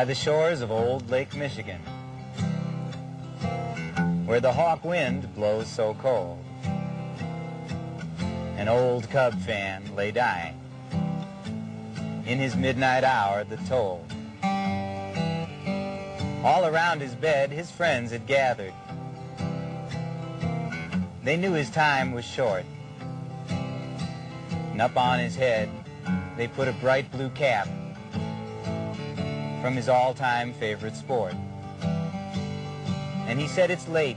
by the shores of old Lake Michigan, where the hawk wind blows so cold. An old Cub fan lay dying in his midnight hour that tolled. All around his bed his friends had gathered. They knew his time was short, and up on his head they put a bright blue cap from his all-time favorite sport. And he said, "It's late,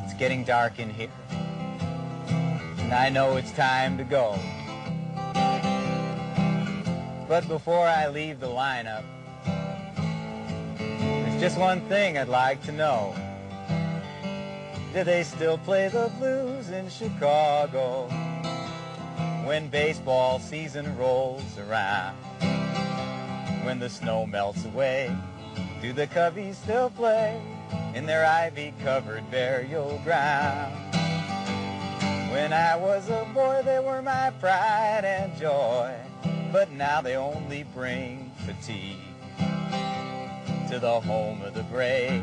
it's getting dark in here, and I know it's time to go. But before I leave the lineup, there's just one thing I'd like to know. Do they still play the blues in Chicago when baseball season rolls around? When the snow melts away, do the Cubbies still play in their ivy-covered burial ground? When I was a boy, they were my pride and joy, but now they only bring fatigue to the home of the brave,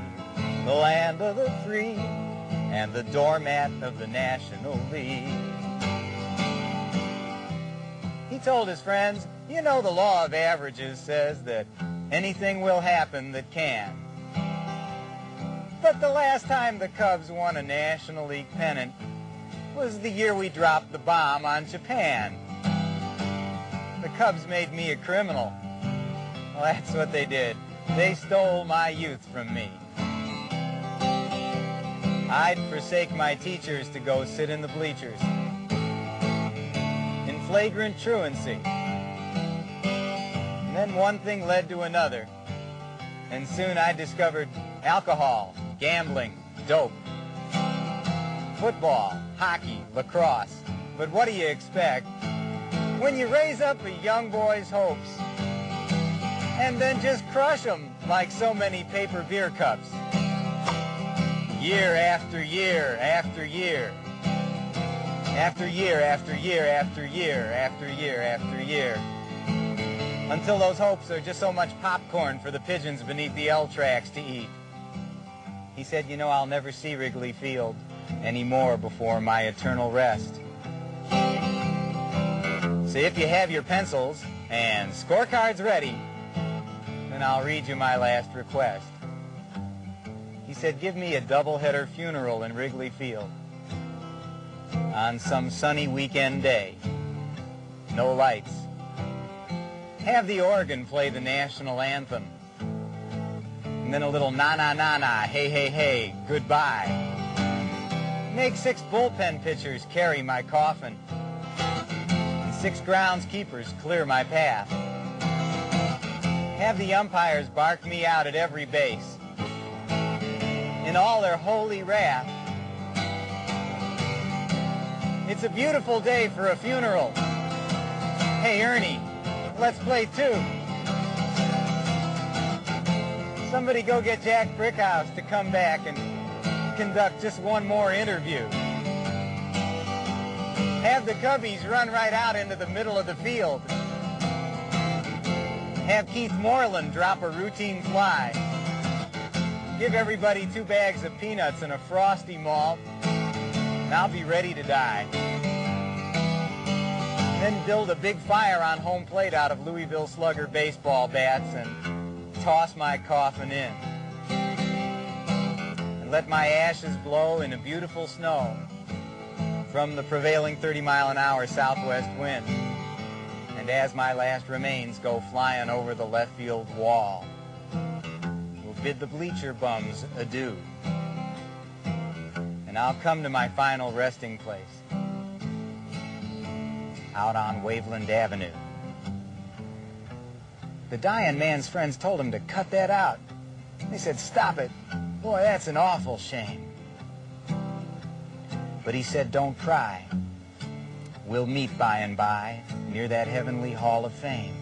the land of the free, and the doormat of the National League." He told his friends, "You know the law of averages says that anything will happen that can. But the last time the Cubs won a National League pennant was the year we dropped the bomb on Japan. The Cubs made me a criminal. Well, that's what they did. They stole my youth from me. I'd forsake my teachers to go sit in the bleachers in flagrant truancy. And then one thing led to another, and soon I discovered alcohol, gambling, dope, football, hockey, lacrosse. But what do you expect when you raise up a young boy's hopes and then just crush them like so many paper beer cups? Year after year after year, after year after year after year after year after year, until those hopes are just so much popcorn for the pigeons beneath the L tracks to eat." He said, "You know, I'll never see Wrigley Field anymore before my eternal rest. So if you have your pencils and scorecards ready, then I'll read you my last request." He said, "Give me a doubleheader funeral in Wrigley Field on some sunny weekend day. No lights. Have the organ play the national anthem. And then a little na-na-na-na, hey-hey-hey, goodbye. Make 6 bullpen pitchers carry my coffin, and 6 groundskeepers clear my path. Have the umpires bark me out at every base in all their holy wrath. It's a beautiful day for a funeral. Hey, Ernie, let's play 2. Somebody go get Jack Brickhouse to come back and conduct just one more interview. Have the Cubbies run right out into the middle of the field. Have Keith Moreland drop a routine fly. Give everybody 2 bags of peanuts and a Frosty malt, and I'll be ready to die. Then build a big fire on home plate out of Louisville Slugger baseball bats and toss my coffin in. And let my ashes blow in a beautiful snow from the prevailing 30-mile-an-hour southwest wind. And as my last remains go flying over the left field wall, we'll bid the bleacher bums adieu. And I'll come to my final resting place out on Waveland Avenue. The dying man's friends told him to cut that out. They said, "Stop it. Boy, that's an awful shame." But he said, "Don't cry. We'll meet by and by near that heavenly hall of fame."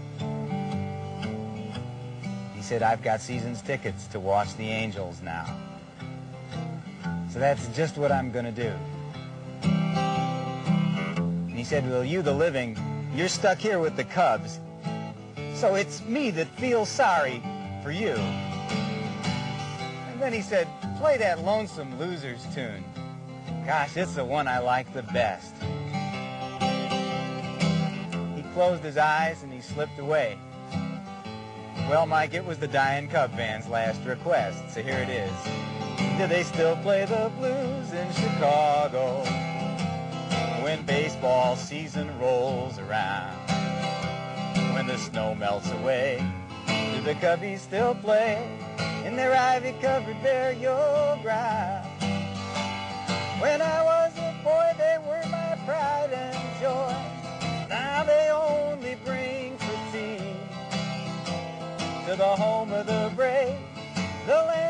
He said, "I've got season's tickets to watch the Angels now. So that's just what I'm going to do." And he said, "Well, you the living, you're stuck here with the Cubs. So it's me that feels sorry for you. And then he said, play that Lonesome Losers tune. Gosh, it's the one I like the best. He closed his eyes and he slipped away. Well, Mike, it was the Dying Cub Band's last request, so here it is. Do they still play the blues in Chicago when baseball season rolls around? When the snow melts away, do the Cubbies still play in their ivy-covered burial ground? When I was a boy, they were my pride and joy. Now they only bring fatigue to the home of the brave, the land